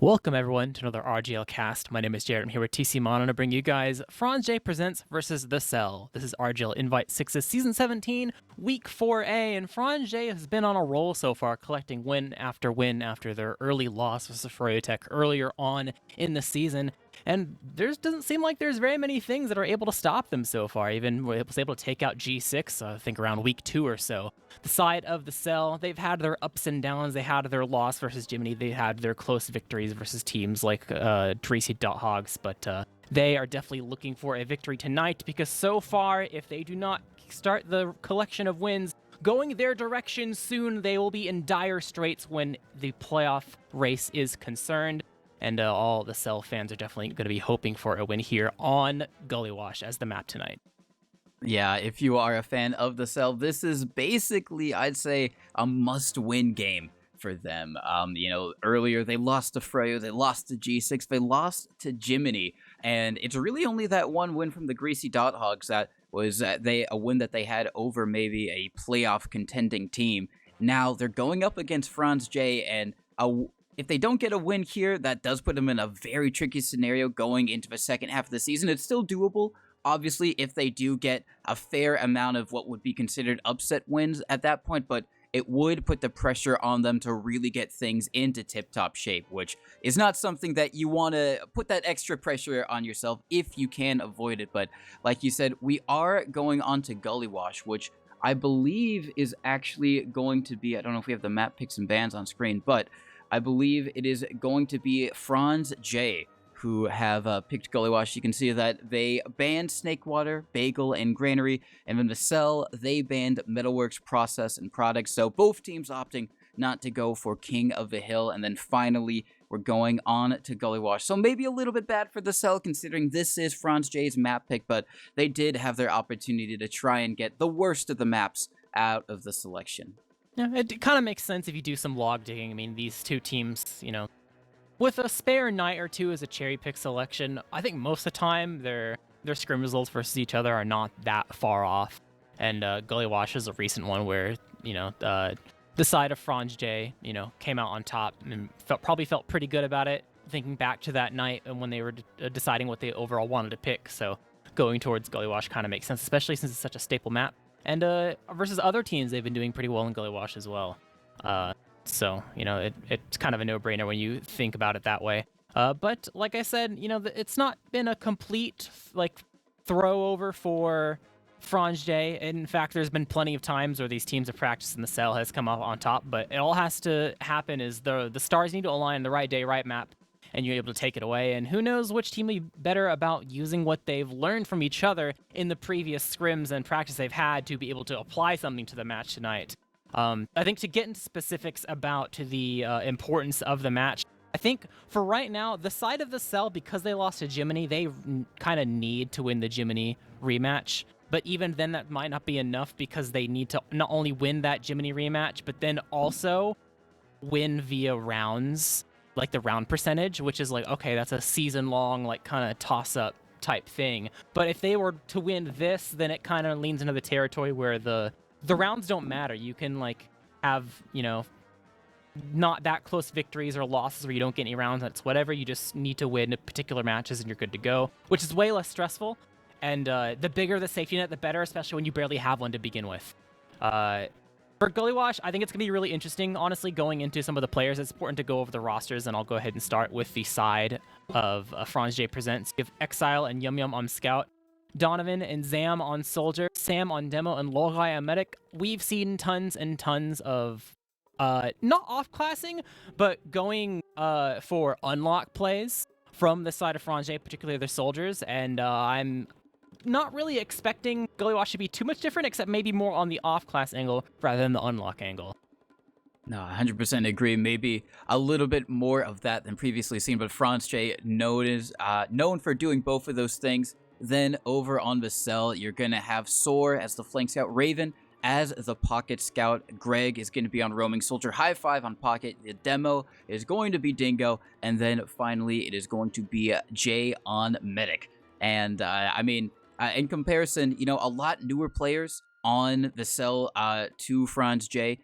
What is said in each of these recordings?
Welcome everyone to another RGL cast. My name is Jared. I'm here with TC Mono to bring you guys FranzJ Presents versus The Cell. This is RGL Invite 6's Season 17, Week 4A, and FranzJ has been on a roll so far, collecting win after their early loss versus Tech earlier on in the season. And there doesn't seem like there's very many things that are able to stop them so far. Even was able to take out G6, I think around week 2 or so. The side of The Cell, they've had their ups and downs. They had their loss versus Jiminy. They had their close victories versus teams like Tracy Hogs, but they are definitely looking for a victory tonight because so far, if they do not start the collection of wins going their direction soon, they will be in dire straits when the playoff race is concerned. And all the Cell fans are definitely going to be hoping for a win here on Gully Wash as the map tonight. Yeah, if you are a fan of the Cell, this is basically, I'd say, a must-win game for them. Earlier they lost to Freyo, they lost to G6, they lost to Jiminy, and it's really only that one win from the Greasy Dot Hogs that was a win that they had over maybe a playoff contending team. Now they're going up against FranzJ, and if they don't get a win here, that does put them in a very tricky scenario going into the second half of the season. It's still doable. Obviously, if they do get a fair amount of what would be considered upset wins at that point, but it would put the pressure on them to really get things into tip-top shape, which is not something that you want to put that extra pressure on yourself if you can avoid it. But like you said, we are going on to Gully Wash, which I believe is actually going to be, I don't know if we have the map picks and bans on screen, but I believe it is going to be FranzJ who have picked Gully Wash. You can see that they banned Snakewater, Bagel, and Granary, and then the Cell, they banned Metalworks, Process, and Products. So both teams opting not to go for King of the Hill, and then finally we're going on to Gully Wash. So maybe a little bit bad for the Cell considering this is FranzJ's map pick, but they did have their opportunity to try and get the worst of the maps out of the selection. Yeah, it kind of makes sense if you do some log digging. I mean, these two teams, with a spare night or two as a cherry pick selection, I think most of the time their scrim results versus each other are not that far off. And Gully Wash is a recent one where, the side of FranzJ, came out on top and probably felt pretty good about it, thinking back to that night and when they were deciding what they overall wanted to pick. So going towards Gully Wash kind of makes sense, especially since it's such a staple map. And versus other teams, they've been doing pretty well in Gully Wash as well. So, it's kind of a no-brainer when you think about it that way. But like I said, it's not been a complete, throw over for FranzJ. In fact, there's been plenty of times where these teams have practiced and the Cell has come up on top. But it all has to happen is the stars need to align the right day, right map, and you're able to take it away. And who knows which team will be better about using what they've learned from each other in the previous scrims and practice they've had to be able to apply something to the match tonight. I think to get into specifics about the importance of the match, I think for right now, the side of the Cell, because they lost to Jiminy, they kind of need to win the Jiminy rematch. But even then, that might not be enough because they need to not only win that Jiminy rematch, but then also win via rounds, like the round percentage, which is okay, that's a season-long, kind of toss-up type thing. But if they were to win this, then it kind of leans into the territory where the rounds don't matter. You can have, not that close victories or losses where you don't get any rounds. That's whatever. You just need to win particular matches and you're good to go, which is way less stressful. And the bigger the safety net, the better, especially when you barely have one to begin with. For Gully Wash, I think it's going to be really interesting, honestly, going into some of the players. It's important to go over the rosters, and I'll go ahead and start with the side of FranzJ Presents. You have Exile and Yum Yum on Scout, Donovan and Zam on Soldier, Sam on Demo, and Logai on Medic. We've seen tons and tons of, not off-classing, but going for unlock plays from the side of FranzJ, particularly their Soldiers, and I'm not really expecting Gully Wash to be too much different, except maybe more on the off-class angle rather than the unlock angle. No, 100% agree. Maybe a little bit more of that than previously seen, but FranzJ known for doing both of those things. Then over on the Cell, you're going to have Soar as the flank scout, Raven as the pocket scout, Greg is going to be on roaming soldier, High Five on pocket, the Demo is going to be Dingo, and then finally it is going to be Jay on medic. And in comparison, a lot newer players on the cell to FranzJ,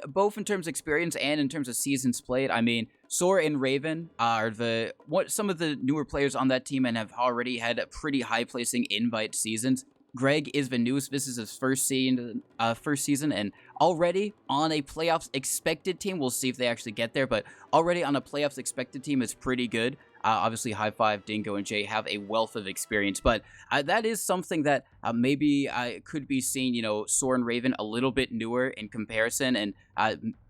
both in terms of experience and in terms of seasons played. I mean, Soar and Raven are some of the newer players on that team and have already had pretty high placing invite seasons. Greg is the newest. This is his first season, and already on a playoffs expected team. We'll see if they actually get there, but already on a playoffs expected team is pretty good. Obviously, High Five, Dingo, and Jay have a wealth of experience, but that is something that maybe could be seen, Soar and Raven a little bit newer in comparison, and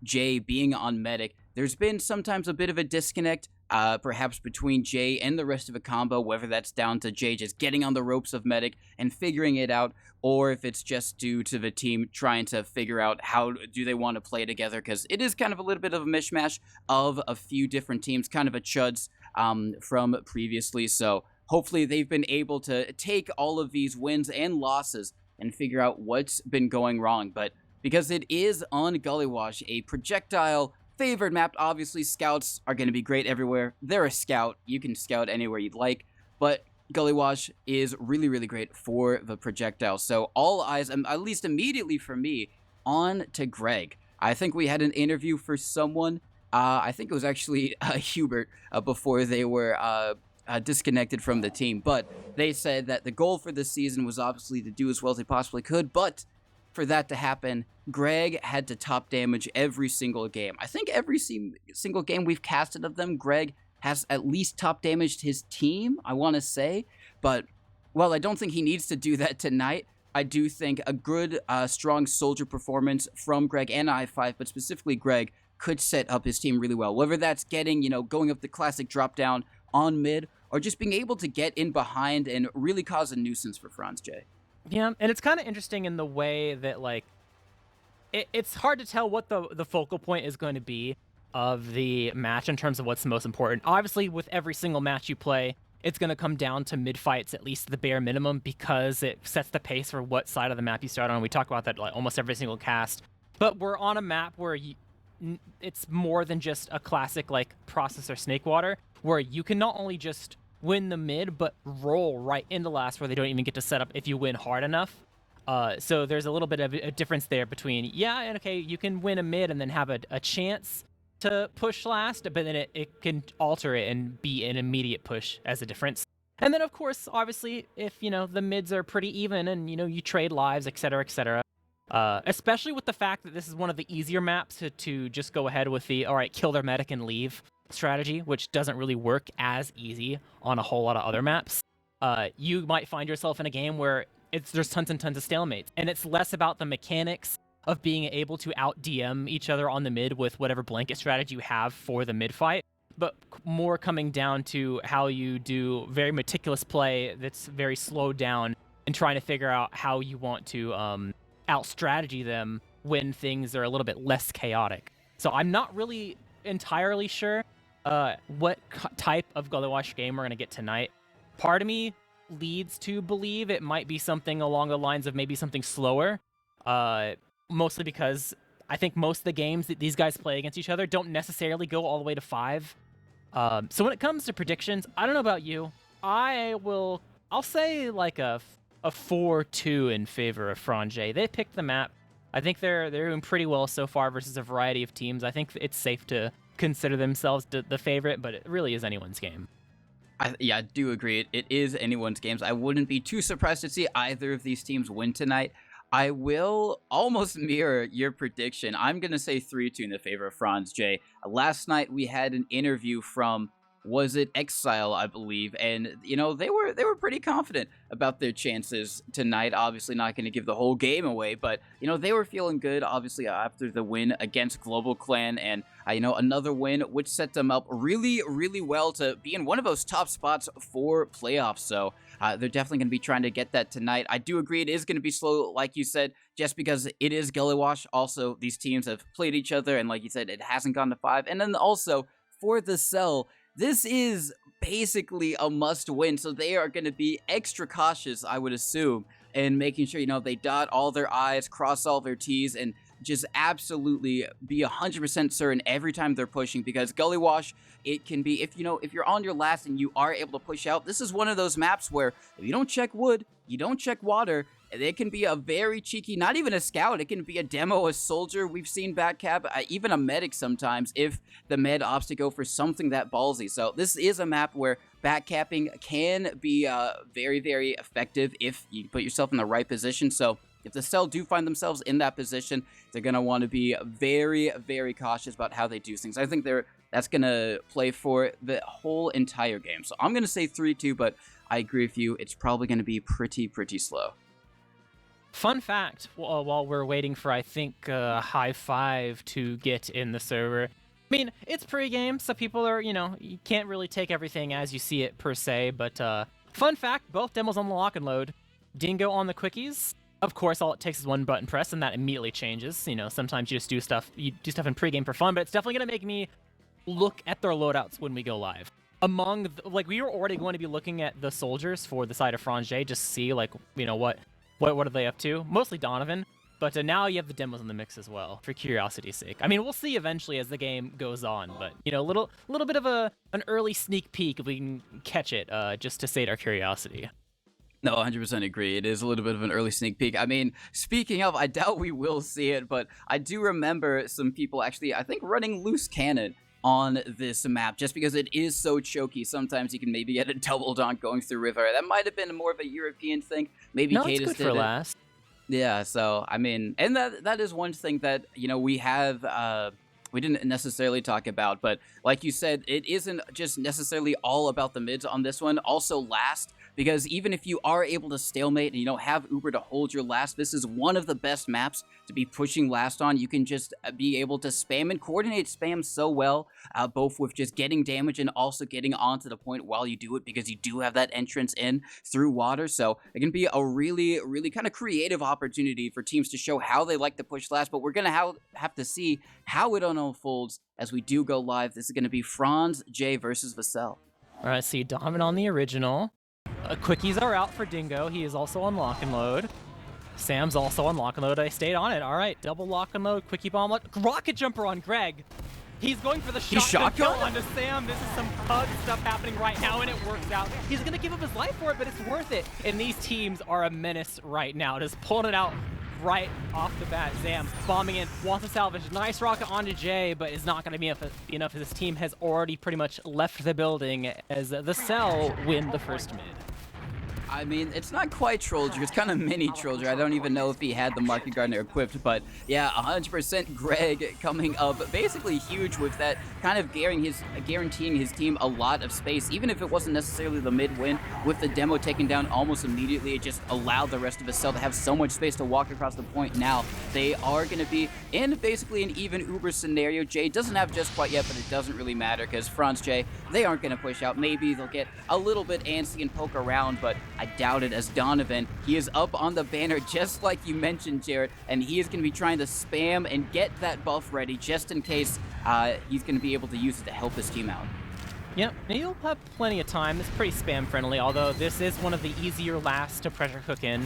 Jay being on Medic. There's been sometimes a bit of a disconnect, perhaps between Jay and the rest of the combo, whether that's down to Jay just getting on the ropes of Medic and figuring it out, or if it's just due to the team trying to figure out how do they want to play together, because it is kind of a little bit of a mishmash of a few different teams, kind of a chuds from previously. So hopefully they've been able to take all of these wins and losses and figure out what's been going wrong. But because it is on Gullywash, a projectile favored map, obviously scouts are going to be great everywhere. They're a scout. You can scout anywhere you'd like, but Gullywash is really, really great for the projectile. So all eyes, at least immediately for me, on to Greg. I think we had an interview for someone. I think it was actually Hubert before they were disconnected from the team. But they said that the goal for this season was obviously to do as well as they possibly could. But for that to happen, Greg had to top damage every single game. I think every single game we've casted of them, Greg has at least top damaged his team, I want to say. But, well, I don't think he needs to do that tonight. I do think a good, strong soldier performance from Greg and I5, but specifically Greg, could set up his team really well. Whether that's getting, going up the classic drop down on mid, or just being able to get in behind and really cause a nuisance for FranzJ. Yeah, and it's kind of interesting in the way that, like, it's hard to tell what the focal point is going to be of the match in terms of what's the most important. Obviously, with every single match you play, it's going to come down to mid-fights, at least the bare minimum, because it sets the pace for what side of the map you start on. We talk about that like almost every single cast. But we're on a map where it's more than just a classic like processor Snakewater, where you can not only just win the mid, but roll right into last where they don't even get to set up if you win hard enough. So there's a little bit of a difference there between, okay, you can win a mid and then have a chance to push last, but then it can alter it and be an immediate push as a difference. And then, of course, obviously, if, the mids are pretty even and, you trade lives, etc., etc., especially with the fact that this is one of the easier maps to just go ahead with the, all right, kill their medic and leave strategy, which doesn't really work as easy on a whole lot of other maps. You might find yourself in a game where there's tons and tons of stalemates, and it's less about the mechanics of being able to out-DM each other on the mid with whatever blanket strategy you have for the mid fight, but more coming down to how you do very meticulous play that's very slowed down and trying to figure out how you want to out-strategy them when things are a little bit less chaotic. So I'm not really entirely sure what type of Gullywash game we're going to get tonight. Part of me leads to believe it might be something along the lines of maybe something slower, mostly because I think most of the games that these guys play against each other don't necessarily go all the way to 5. So when it comes to predictions, I don't know about you. I'll say like a 4-2 in favor of FranzJ. They picked the map. I think they're doing pretty well so far versus a variety of teams. I think it's safe to consider themselves the favorite, but it really is anyone's game. I do agree. It is anyone's games. I wouldn't be too surprised to see either of these teams win tonight. I will almost mirror your prediction. I'm going to say 3-2 in the favor of FranzJ. Last night we had an interview from, was it Exile, I believe, and they were pretty confident about their chances tonight. Obviously not going to give the whole game away, but they were feeling good obviously after the win against Global Clan, and another win which set them up really, really well to be in one of those top spots for playoffs. So they're definitely going to be trying to get that tonight. I do agree it is going to be slow, like you said, just because it is Gullywash. Also, these teams have played each other, and like you said, it hasn't gone to 5. And then also for the Cell, this is basically a must-win, so they are going to be extra cautious, I would assume, in making sure, they dot all their I's, cross all their T's, and just absolutely be 100% certain every time they're pushing, because Gullywash, it can be, if you're on your last and you are able to push out, this is one of those maps where if you don't check wood, you don't check water, it can be a very cheeky, not even a scout, it can be a demo, a soldier. We've seen backcap, even a medic sometimes, if the med opts to go for something that ballsy. So this is a map where backcapping can be very, very effective if you put yourself in the right position. So if the Cell do find themselves in that position, they're going to want to be very, very cautious about how they do things. I think that's going to play for the whole entire game. So I'm going to say 3-2, but I agree with you. It's probably going to be pretty slow. Fun fact, while we're waiting for, I think, High Five to get in the server. I mean, it's pregame, so people are, you can't really take everything as you see it per se, but fun fact, both demos on the lock and load. Dingo on the quickies. Of course, all it takes is one button press, and that immediately changes. Sometimes you just do stuff in pregame for fun, but it's definitely going to make me look at their loadouts when we go live. We were already going to be looking at the soldiers for the side of FranzJ, just to see, what are they up to? Mostly Donovan, but now you have the demos in the mix as well, for curiosity's sake. I mean, we'll see eventually as the game goes on, but, a little bit of an early sneak peek if we can catch it, just to sate our curiosity. No, 100% agree. It is a little bit of an early sneak peek. I mean, speaking of, I doubt we will see it, but I do remember some people actually, I think, running loose cannon on this map, just because it is so choky. Sometimes you can maybe get a double donk going through river. That might have been more of a European thing. Maybe no, Cadis it's good did for it. last. Yeah, so I mean, and that is one thing that we have. We didn't necessarily talk about, but like you said, it isn't just necessarily all about the mids on this one. Also last, because even if you are able to stalemate and you don't have Uber to hold your last, this is one of the best maps to be pushing last on. You can just be able to spam and coordinate spam so well, both with just getting damage and also getting onto the point while you do it, because you do have that entrance in through water. So it can be a really, really kind of creative opportunity for teams to show how they like to push last, but we're going to have to see how it unfolds as we do go live. This is going to be FranzJ versus Vassell. All right, see Donovan on the original. Quickies are out for Dingo. He is also on lock and load. Sam's also on lock and load. I stayed on it. All right, double lock and load. Quickie bomb. Rocket jumper on Greg. He's going for the shotgun onto Sam. This is some pug stuff happening right now, and it works out. He's going to give up his life for it, but it's worth it. And these teams are a menace right now. Just pulling it out right off the bat. Zam bombing in, wants to salvage. Nice rocket onto Jay, but is not going to be enough as this team has already pretty much left the building as the Cell win the first mid. I mean, it's not quite Trollger, it's kind of mini Trollger. I don't even know if he had the Market Gardener equipped, but yeah, 100% Greg coming up basically huge with that, kind of guaranteeing his team a lot of space, even if it wasn't necessarily the mid win. With the demo taken down almost immediately, it just allowed the rest of his cell to have so much space to walk across the point. Now they are going to be in basically an even Uber scenario. Jay doesn't have just quite yet, but it doesn't really matter because FranzJ, they aren't going to push out. Maybe they'll get a little bit antsy and poke around, but I doubt it, as Donovan, he is up on the banner just like you mentioned, Jared, and he is going to be trying to spam and get that buff ready just in case he's going to be able to use it to help his team out. Yep, he'll have plenty of time. It's pretty spam friendly, although this is one of the easier lasts to pressure cook in,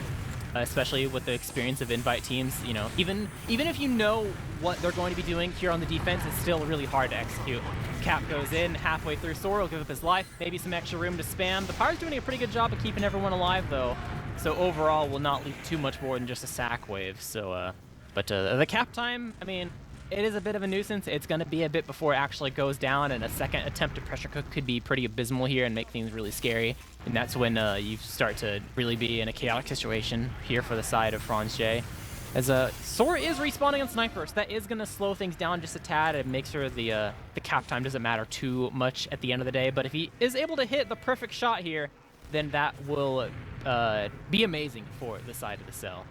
especially with the experience of invite teams. Even if you know what they're going to be doing here on the defense, it's still really hard to execute. Cap goes in halfway through. Sora will give up his life, maybe some extra room to spam. The Pyro's doing a pretty good job of keeping everyone alive, though. So overall, will not leave too much more than just a sack wave. So, but the cap time, I mean, it is a bit of a nuisance. It's going to be a bit before it actually goes down, and a second attempt to pressure cook could be pretty abysmal here and make things really scary. And that's when you start to really be in a chaotic situation here for the side of FranzJ. As Sora is respawning on Sniper, so that is going to slow things down just a tad and make sure the cap time doesn't matter too much at the end of the day. But if he is able to hit the perfect shot here, then that will be amazing for the side of the Cell.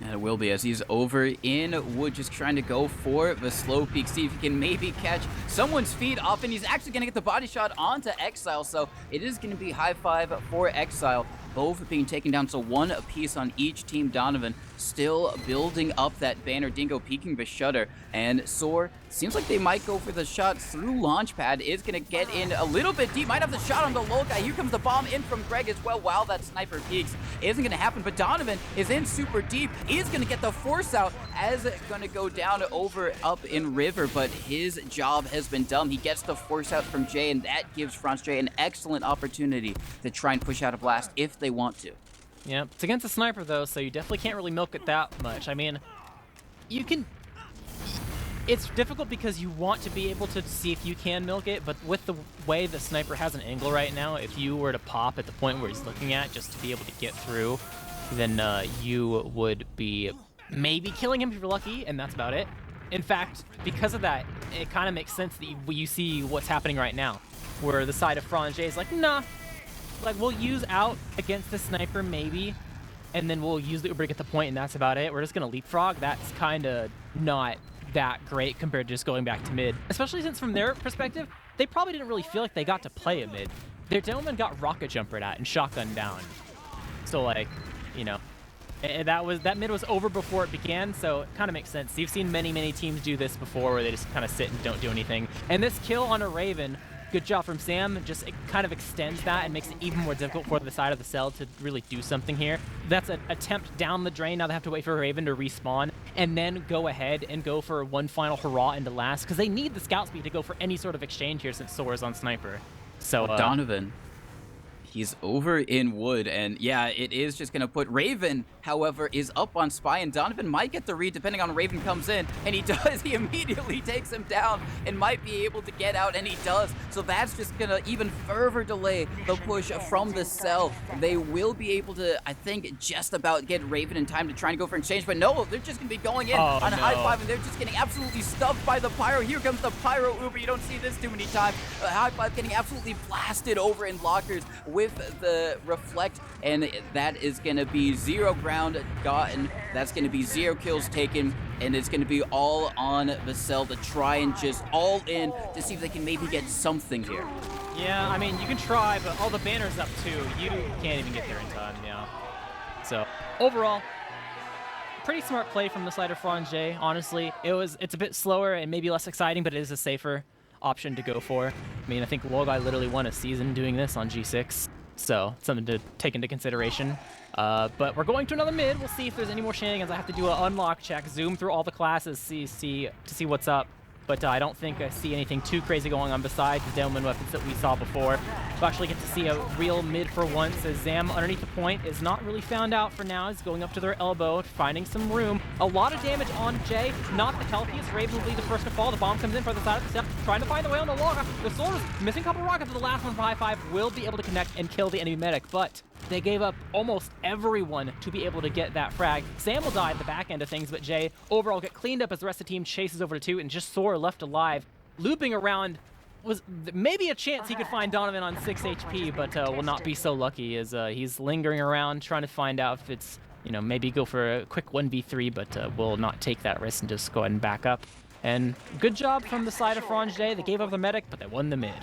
And it will be, as he's over in Wood, just trying to go for the slow peek, see if he can maybe catch someone's feet off, and he's actually going to get the body shot onto Exile, so it is going to be high five for Exile. Both being taken down, so one apiece on each team. Donovan still building up that banner. Dingo peeking the shutter, and Soar seems like they might go for the shot through Launchpad. Is going to get in a little bit deep, might have the shot on the low guy. Here comes the bomb in from Greg as well while that sniper peeks. Isn't going to happen, but Donovan is in super deep. Is going to get the force out as it's going to go down over up in River, but his job has been done. He gets the force out from Jay, and that gives FranzJ an excellent opportunity to try and push out a blast if they want to. Yeah, it's against a sniper though, so you definitely can't really milk it that much. I mean, you can... It's difficult because you want to be able to see if you can milk it, but with the way the sniper has an angle right now, if you were to pop at the point where he's looking at just to be able to get through, then you would be maybe killing him if you're lucky, and that's about it. In fact, because of that, it kind of makes sense that you see what's happening right now, where the side of FranzJ is like, nah, like we'll use out against the sniper maybe, and then we'll use the Uber to get the point, and that's about it. We're just gonna leapfrog. That's kind of not that great compared to just going back to mid, especially since from their perspective, they probably didn't really feel like they got to play a mid. Their gentleman got rocket jumpered at and shotgun down. So like, you know, that mid was over before it began, so it kind of makes sense. You've seen many teams do this before where they just kind of sit and don't do anything. And this kill on a Raven, good job from Sam, just it kind of extends that and makes it even more difficult for the side of the cell to really do something here. That's an attempt down the drain. Now they have to wait for Raven to respawn and then go ahead and go for one final hurrah into last, because they need the scout speed to go for any sort of exchange here since Sora's on sniper. So Donovan, he's over in wood, and yeah, it is just going to put Raven, however, is up on Spy, and Donovan might get the read depending on Raven comes in, and he does. He immediately takes him down and might be able to get out, and he does. So that's just going to even further delay the push from the cell. They will be able to, I think, just about get Raven in time to try and go for an exchange, but no, they're just going to be going in on high five, and they're just getting absolutely stuffed by the Pyro. Here comes the Pyro Uber. You don't see this too many times. High five getting absolutely blasted over in lockers with the reflect, and that is going to be 0 ground gotten. That's going to be 0 kills taken, and it's going to be all on the cell to try and just all in to see if they can maybe get something here. yeah, I mean, you can try, but all the banners up too. You can't even get there in time, yeah. So overall, pretty smart play from the side of FranzJ. Honestly, it's a bit slower and maybe less exciting, but it is a safer option to go for. I mean, I think Logai literally won a season doing this on G6. So something to take into consideration. But we're going to another mid. We'll see if there's any more shenanigans. I have to do an unlock check, zoom through all the classes, to see what's up. But I don't think I see anything too crazy going on besides the gentleman weapons that we saw before. We'll actually get to see a real mid for once, as Zam underneath the point is not really found out for now. He's going up to their elbow, finding some room. A lot of damage on Jay, not the healthiest. Raven will be the first to fall. The bomb comes in for the side of the step, trying to find the way on the log. The Solar's missing a couple rockets, but the last one for high five will be able to connect and kill the enemy medic, but they gave up almost everyone to be able to get that frag. Sam will die at the back end of things, but Jay overall get cleaned up as the rest of the team chases over to 2, and just Sora left alive. Looping around was maybe a chance he could find Donovan on 6 HP, but will not be so lucky as he's lingering around trying to find out if it's, you know, maybe go for a quick 1v3, but will not take that risk and just go ahead and back up. And good job from the side of FranzJ. They gave up the medic, but they won the mid.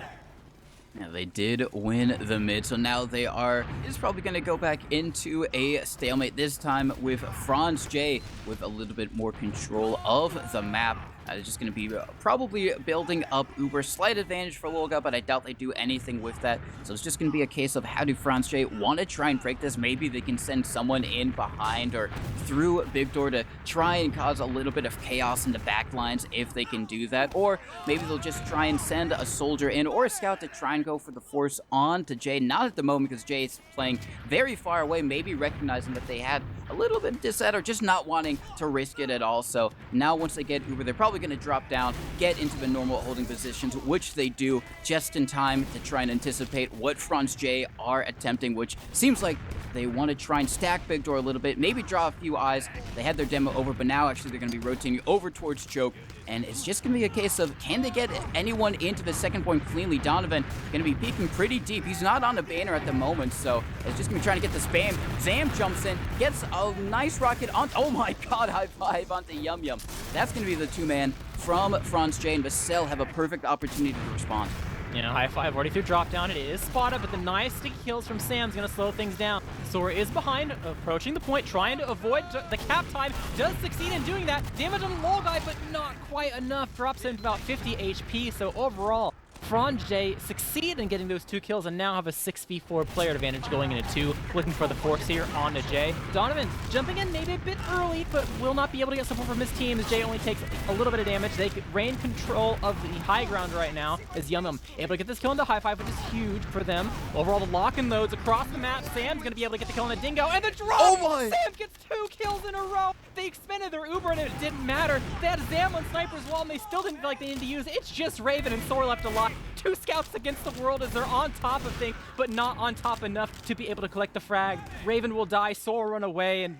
Yeah, they did win the mid, so now they are probably going to go back into a stalemate, this time with FranzJ with a little bit more control of the map. It's just going to be probably building up Uber. Slight advantage for Lolga, but I doubt they do anything with that. So it's just going to be a case of how do FranzJ want to try and break this. Maybe they can send someone in behind or through Big Door to try and cause a little bit of chaos in the back lines if they can do that. Or maybe they'll just try and send a soldier in or a scout to try and go for the force on to Jay. Not at the moment because Jay is playing very far away, maybe recognizing that they had a little bit of disset or just not wanting to risk it at all. So now once they get Uber, they're probably going to drop down, get into the normal holding positions, which they do just in time to try and anticipate what FranzJ are attempting, which seems like they want to try and stack Big Door a little bit, maybe draw a few eyes. They had their demo over, but now actually they're going to be rotating over towards Choke, and it's just going to be a case of can they get anyone into the second point cleanly. Donovan going to be peeking pretty deep. He's not on a banner at the moment, so it's just going to be trying to get the spam. Zam jumps in, gets a nice rocket on. Oh my god, high five onto Yum Yum. That's going to be the two-man from FranzJ, and Vassell have a perfect opportunity to respond. You know, high five already through drop down. It is spotted, but the nice sticky kills from Sam's gonna slow things down. Sora is behind, approaching the point, trying to avoid the cap time. Does succeed in doing that. Damage on the low guy, but not quite enough. Drops him to about 50 HP. So overall, FranzJ succeed in getting those 2 kills and now have a 6v4 player advantage going into 2, looking for the force here onto Jay. Donovan jumping in maybe a bit early, but will not be able to get support from his team as Jay only takes a little bit of damage. They reign control of the high ground right now as Yum Yum able to get this kill into high five, which is huge for them. Overall, the lock and loads across the map. Sam's going to be able to get the kill on a Dingo, and the drop! Oh my! Sam gets 2 kills in a row! They expended their Uber and it didn't matter. They had Zam on sniper as well, and they still didn't feel like they needed to use it. It's just Raven and Thor left alive. 2 scouts against the world as they're on top of things, but not on top enough to be able to collect the frag. Raven will die, Soar will run away, and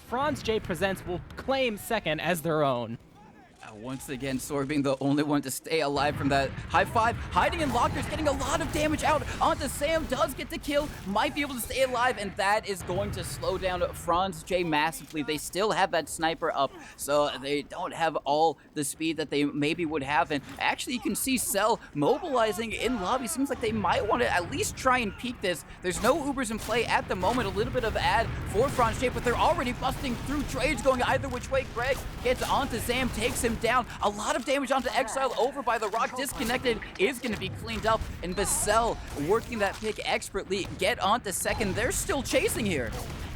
FranzJ Presents will claim second as their own. Once again, Sor being the only one to stay alive from that high five, hiding in lockers, getting a lot of damage out onto Sam, does get the kill, might be able to stay alive, and that is going to slow down FranzJ massively. They still have that sniper up, so they don't have all the speed that they maybe would have, and actually you can see Cell mobilizing in lobby. Seems like they might want to at least try and peek this. There's no Ubers in play at the moment, a little bit of ad for FranzJ, but they're already busting through trades going either which way. Greg gets onto Sam, takes him down. A lot of damage onto Exile over by the rock. Disconnected is going to be cleaned up, and Basel working that pick expertly. Get onto second. They're still chasing here.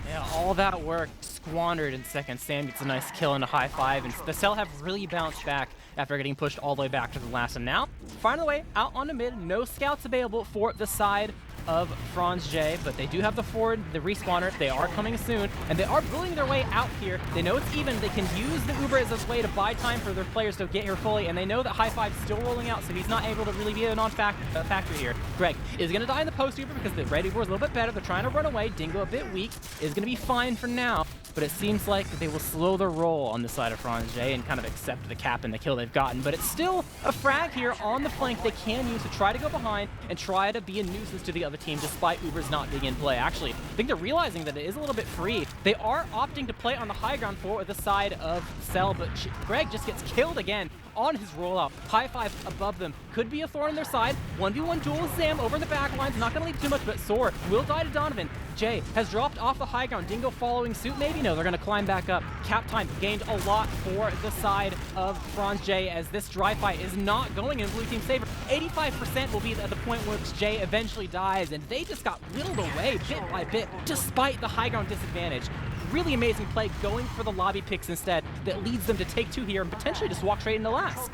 Yeah, all that work squandered in second. Sam gets a nice kill into high five, and the Cell have really bounced back after getting pushed all the way back to the last. And now, find a way out on the mid. No scouts available for the side of FranzJ, but they do have the forward, the respawner. They are coming soon, and they are bullying their way out here. They know it's even. They can use the Uber as a way to buy time for their players to get here fully, and they know that high five's still rolling out, so he's not able to really be a non-factor here. Greg is going to die in the post Uber because the red Uber is a little bit better. They're trying to run away. Dingo a bit weak. Is going to be fine for now, but it seems like they will slow their roll on the side of FranzJ and kind of accept the cap and the kill they've gotten. But it's still a frag here on the flank they can use to try to go behind and try to be a nuisance to the other team despite Ubers not being in play. Actually, I think they're realizing that it is a little bit free. They are opting to play on the high ground for the side of Cell, but Greg just gets killed again on his rollout. High five above them. Could be a thorn on their side. 1v1 duel with Zam over in the back lines. Not going to leave too much, but Soar will die to Donovan. Jay has dropped off the high ground. Dingo following suit, maybe? No, they're going to climb back up. Cap time gained a lot for the side of FranzJ as this dry fight is not going in blue team's favor. 85% will be at the point where Jay eventually dies, and they just got whittled away bit by bit despite the high ground disadvantage. Really amazing play going for the lobby picks instead that leads them to take 2 here and potentially just walk straight into last.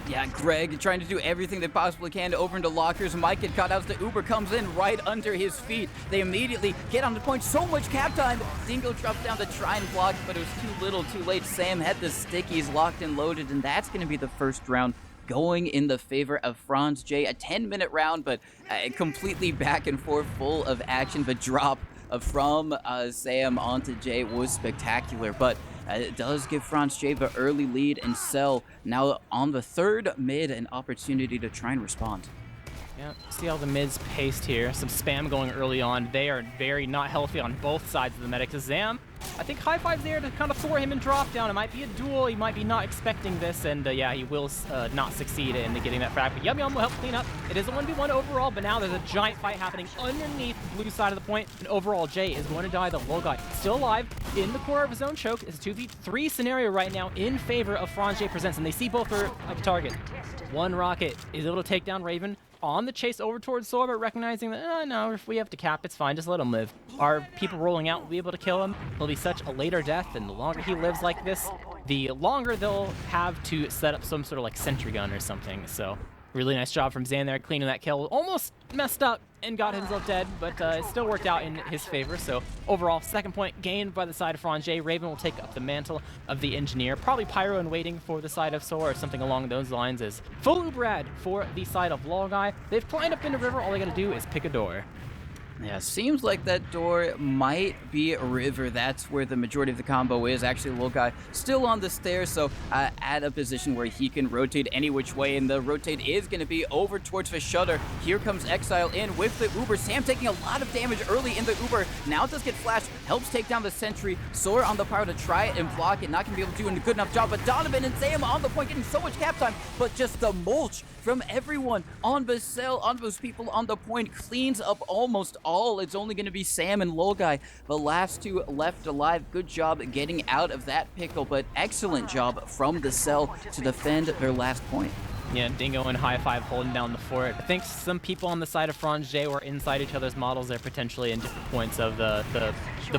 Yeah, Greg trying to do everything they possibly can to over into lockers. Might get caught out as the Uber comes in right under his feet. They immediately get on the point. So much cap time. Dingo drops down to try and block, but it was too little, too late. Sam had the stickies locked and loaded, and that's going to be the first round going in the favor of FranzJ. A 10-minute round, but completely back and forth, full of action. The drop from Sam onto Jay was spectacular, but it does give FranzJ the early lead, and Cell now on the third mid an opportunity to try and respond. Yeah, see how the mid's paced here. Some spam going early on. They are very not healthy on both sides of the medic. Zam, I think high five's there to kind of throw him and drop down. It might be a duel. He might be not expecting this, and yeah, he will not succeed in getting that frag. But Yum Yum will help clean up. It is a 1v1 overall, but now there's a giant fight happening underneath the blue side of the point. And overall, Jay is going to die. The low guy still alive in the corner of his own choke. It's a 2v3 scenario right now in favor of FranzJ Presents, and they see both are up target. One rocket is able to take down Raven on the chase over towards Soar, but recognizing that, no, if we have to cap, it's fine, just let him live. Our people rolling out will be able to kill him. He'll be such a later death, and the longer he lives like this, the longer they'll have to set up some sort of like sentry gun or something. So really nice job from Zan there, cleaning that kill. Almost messed up and got himself dead, but it still worked out in his favor. So overall, second point gained by the side of FranzJ. Raven will take up the mantle of the engineer. Probably Pyro and waiting for the side of Soar or something along those lines is full Ubrad for the side of Lolgai. They've climbed up in the river. All they got to do is pick a door. Yeah, seems like that door might be a river. That's where the majority of the combo is. Actually, the little guy still on the stairs, so at a position where he can rotate any which way, and the rotate is going to be over towards the shutter. Here comes Exile in with the Uber. Sam taking a lot of damage early in the Uber. Now does get flashed, helps take down the sentry. Soar on the power to try and block it. Not going to be able to do a good enough job, but Donovan and Sam on the point, getting so much cap time, but just the mulch from everyone on Basel, on those people on the point, cleans up almost all. It's only going to be Sam and Lolgai, the last 2 left alive. Good job getting out of that pickle, but excellent job from the Cell to defend their last point. Yeah, Dingo and High Five holding down the fort. I think some people on the side of FranzJ were inside each other's models. They're potentially in different points of the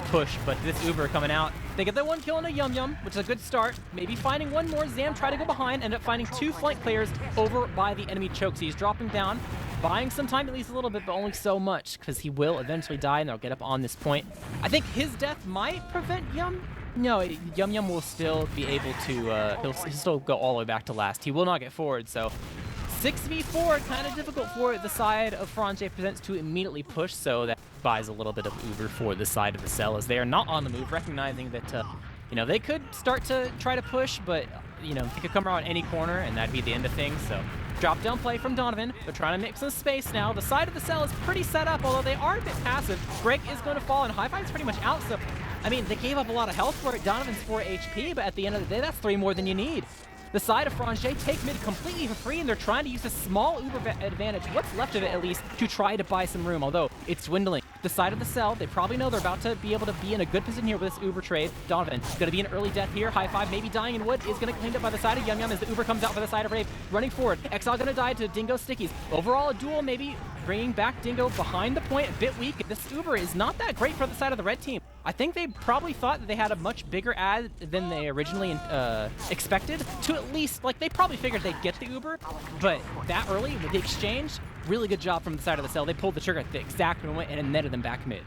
push, but this Uber coming out. They get their one kill on a Yum Yum, which is a good start. Maybe finding one more. Zam try to go behind, end up finding 2 flank players over by the enemy chokes. He's dropping down, buying some time, at least a little bit, but only so much, because he will eventually die, and they'll get up on this point. I think his death might prevent Yum. No, Yum Yum will still be able to, he'll still go all the way back to last. He will not get forward, so 6v4, kind of difficult for the side of FranzJ presents to immediately push, so that buys a little bit of Uber for the side of the cell, as they are not on the move, recognizing that, you know, they could start to try to push, but, you know, they could come around any corner, and that'd be the end of things, so. Drop down play from Donovan. They're trying to make some space now. The side of the cell is pretty set up, although they are a bit passive. Greg is going to fall, and High Five's pretty much out, so, I mean, they gave up a lot of health for it. Donovan's 4 HP, but at the end of the day, that's 3 more than you need. The side of FranzJ take mid completely for free, and they're trying to use a small Uber advantage, what's left of it at least, to try to buy some room, although it's dwindling. The side of the cell, they probably know they're about to be able to be in a good position here with this Uber trade. Donovan going to be an early death here. High Five maybe dying in wood is going to get cleaned up by the side of Yum Yum as the Uber comes out for the side of Rave. Running forward, Exile going to die to Dingo Stickies. Overall, a duel maybe bringing back Dingo behind the point, a bit weak. This Uber is not that great for the side of the red team. I think they probably thought that they had a much bigger ad than they originally expected, to at least, like, they probably figured they'd get the Uber, but that early with the exchange, really good job from the side of the cell. They pulled the trigger at the exact moment and netted them back mid.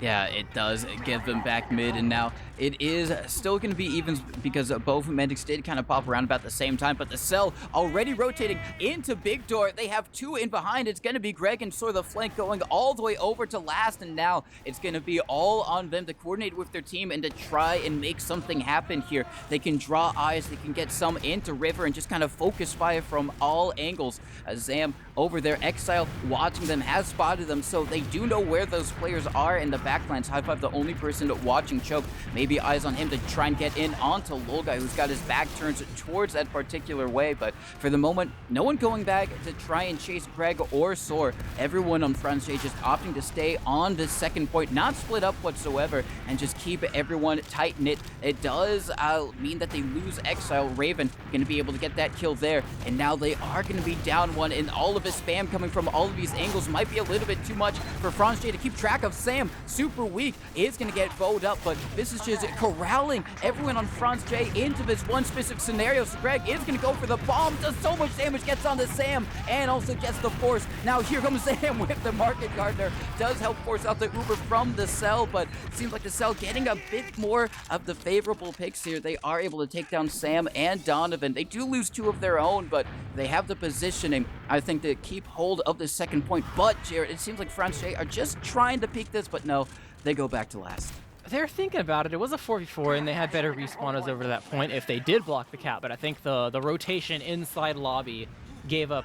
Yeah, it does get them back mid, and now it is still going to be evens because both medics did kind of pop around about the same time, but the cell already rotating into Big Door. They have 2 in behind. It's going to be Greg and Sor the flank going all the way over to last, and now it's going to be all on them to coordinate with their team and to try and make something happen here. They can draw eyes, they can get some into River and just kind of focus fire from all angles. Zam over there, Exile watching them, has spotted them, so they do know where those players are in the backlands. High Five, the only person watching choke. Maybe eyes on him to try and get in onto Lolguy, who's got his back turned towards that particular way. But for the moment, no one going back to try and chase Greg or Sor. Everyone on FranzJ just opting to stay on this second point, not split up whatsoever, and just keep everyone tight-knit. It does mean that they lose Exile. Raven going to be able to get that kill there, and now they are going to be down 1, and all of his spam coming from all of these angles might be a little bit too much for FranzJ to keep track of. Sam, super weak, is going to get bowed up, but this is just corralling everyone on FranzJ into this one specific scenario. So Greg is going to go for the bomb, does so much damage, gets onto Sam, and also gets the force. Now here comes Sam with the Market Gardener, does help force out the Uber from the cell, but it seems like the cell getting a bit more of the favorable picks here. They are able to take down Sam and Donovan. They do lose 2 of their own, but they have the positioning, I think, to keep hold of the second point. But Jared, it seems like FranzJ are just trying to peek this, but no, they go back to last. They're thinking about it. It was a 4v4, and they had better respawners over to that point if they did block the cap, but I think the rotation inside lobby gave up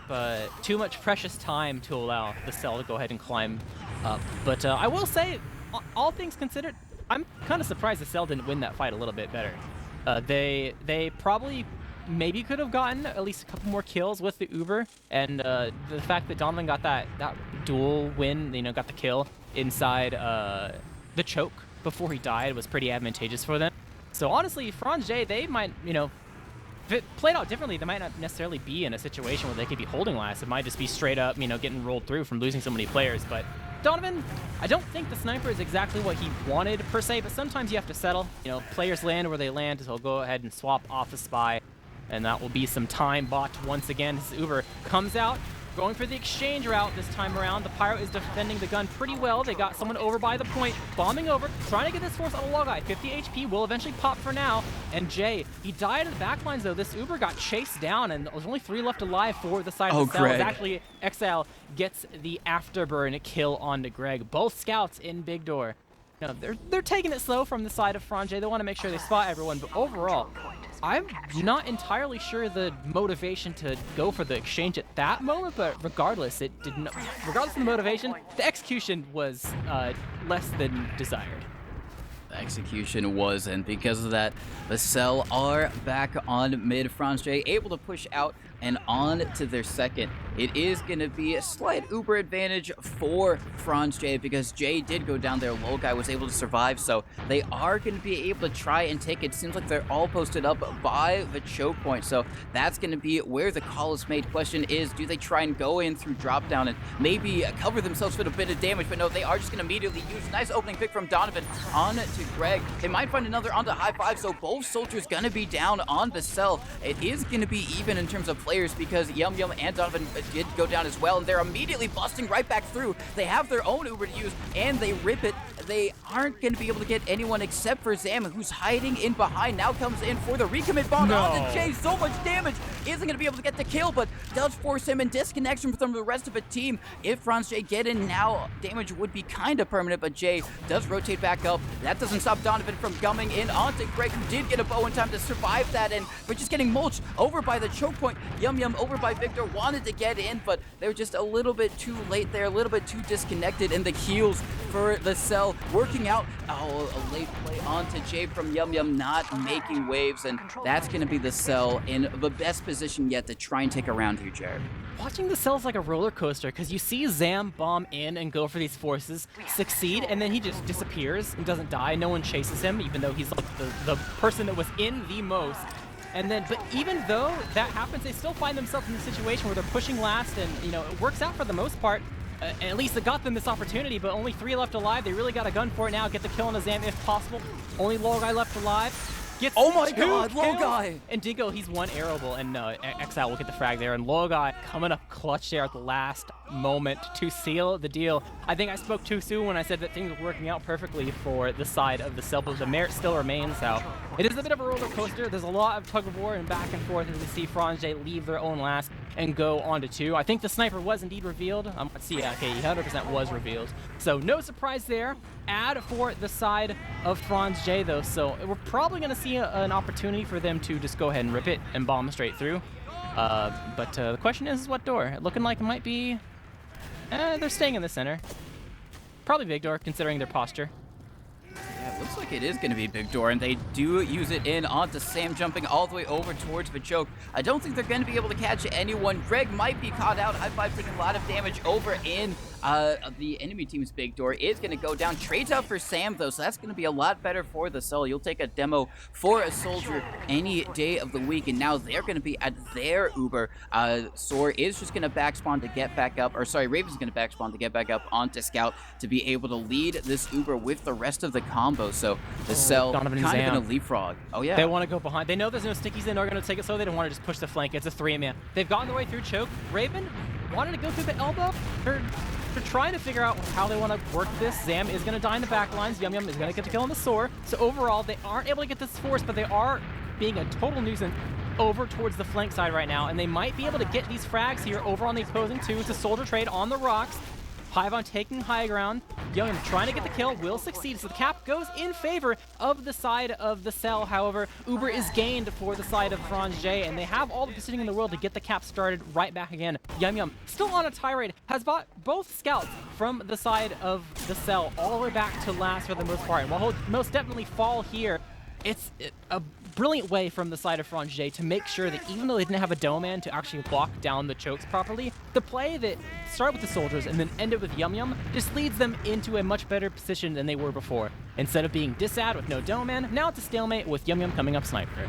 too much precious time to allow the cell to go ahead and climb up. But I will say, all things considered, I'm kind of surprised the cell didn't win that fight a little bit better. They probably maybe could have gotten at least a couple more kills with the Uber, and the fact that Donovan got that dual win, you know, got the kill inside the choke before he died was pretty advantageous for them. So honestly, FranzJ, they might, you know, if it played out differently, they might not necessarily be in a situation where they could be holding last. It might just be straight up, you know, getting rolled through from losing so many players. But Donovan, I don't think the sniper is exactly what he wanted per se, but sometimes you have to settle. You know, players land where they land, so he'll go ahead and swap off the spy, and that will be some time bought once again. This Uber comes out, going for the exchange route this time around. The Pyro is defending the gun pretty well. They got someone over by the point, bombing over, trying to get this force on a Lolguy. 50 HP will eventually pop for now. And Jay, he died in the backlines though. This Uber got chased down, and there's only 3 left alive for the side of the cell. Actually, Exile gets the afterburn kill onto Greg. Both scouts in Big Door. You know, they're taking it slow from the side of FranzJ. They want to make sure they spot everyone, but overall, I'm not entirely sure the motivation to go for the exchange at that moment, but regardless, it didn't. Regardless of the motivation, the execution was less than desired. The execution was, and because of that, the cell are back on mid. FranzJ able to push out and on to their second. It is going to be a slight Uber advantage for FranzJ because Jay did go down there. Guy was able to survive, so they are going to be able to try and take it. Seems like they're all posted up by the choke point, so that's going to be where the call is made. Question is, do they try and go in through drop down and maybe cover themselves with a bit of damage? But no, they are just going to immediately use nice opening pick from Donovan on to Greg. They might find another onto high five, so both soldiers going to be down on the cell. It is going to be even in terms of players because Yum Yum and Donovan did go down as well, and they're immediately busting right back through. They have their own Uber to use, and they rip it. They aren't going to be able to get anyone except for Zam, who's hiding in behind. Now comes in for the recommit bomb on the Jay. So much damage. Isn't going to be able to get the kill, but does force him in disconnection from the rest of the team. If FranzJ get in now, damage would be kind of permanent, but Jay does rotate back up. That doesn't stop Donovan from coming in onto Greg, who did get a bow in time to survive that, and we're just getting mulched over by the choke point. Yum Yum over by Victor wanted to get in, but they were just a little bit too late there, a little bit too disconnected, and the heals for the cell working out. Oh, a late play onto Jay from Yum Yum, not making waves, and that's going to be the cell in the best position yet to try and take a round here, Jared. Watching the cells like a roller coaster, because you see Zam bomb in and go for these forces, succeed, and then he just disappears and doesn't die. No one chases him, even though he's like the person that was in the most. And then, but even though that happens, they still find themselves in a situation where they're pushing last, and you know, it works out for the most part. At least it got them this opportunity, but only 3 left alive. They really got a gun for it now. Get the kill on the Zam if possible. Only Guy left alive. Gets oh my god, Guy! And Dingo, he's one arrowable, and Exile will get the frag there. And Guy coming up clutch there at the last moment to seal the deal. I think I spoke too soon when I said that things were working out perfectly for the side of the cell, but the merit still remains. So it is a bit of a roller coaster. There's a lot of tug of war and back and forth as we see FranzJ leave their own last and go on to 2. I think the sniper was indeed revealed. Let's see, okay, 100% was revealed. So no surprise there. Add for the side of FranzJ though, so we're probably going to see an opportunity for them to just go ahead and rip it and bomb straight through. But the question is what door? Looking like it might be... they're staying in the center. Probably big door, considering their posture. Yeah, it looks like it is going to be big door, and they do use it in onto Sam, jumping all the way over towards the choke. I don't think they're going to be able to catch anyone. Greg might be caught out. High five taking a lot of damage over in the enemy team's big door is going to go down. Trades out for Sam, though, so that's going to be a lot better for the cell. You'll take a demo for a soldier any day of the week, and now they're going to be at their Uber. Soar is just going to backspawn to get back up, or sorry, Raven's going to backspawn to get back up onto Scout to be able to lead this Uber with the rest of the combo. So the cell kind of going to leapfrog. Oh, yeah. They want to go behind. They know there's no stickies in. They're going to take it slow. They don't want to just push the flank. It's a 3-man. They've gotten their way through choke. Raven wanted to go through the elbow. They're trying to figure out how they want to work this. Zam is going to die in the back lines. Yum Yum is going to get the kill on the Soar. So overall, they aren't able to get this force, but they are being a total nuisance over towards the flank side right now, and they might be able to get these frags here over on the opposing 2. It's a soldier trade on the rocks. Hyvon taking high ground. Yum Yum trying to get the kill, will succeed. So the cap goes in favor of the side of the cell. However, Uber is gained for the side of FranzJ, and they have all the positioning in the world to get the cap started right back again. Yum Yum still on a tirade, has bought both scouts from the side of the cell all the way back to last for the most part. And while he'll most definitely fall here, it's a brilliant way from the side of FranzJ to make sure that even though they didn't have a Doman to actually lock down the chokes properly, the play that started with the soldiers and then ended with Yum Yum just leads them into a much better position than they were before. Instead of being disad with no Doman, now it's a stalemate with Yum Yum coming up sniper.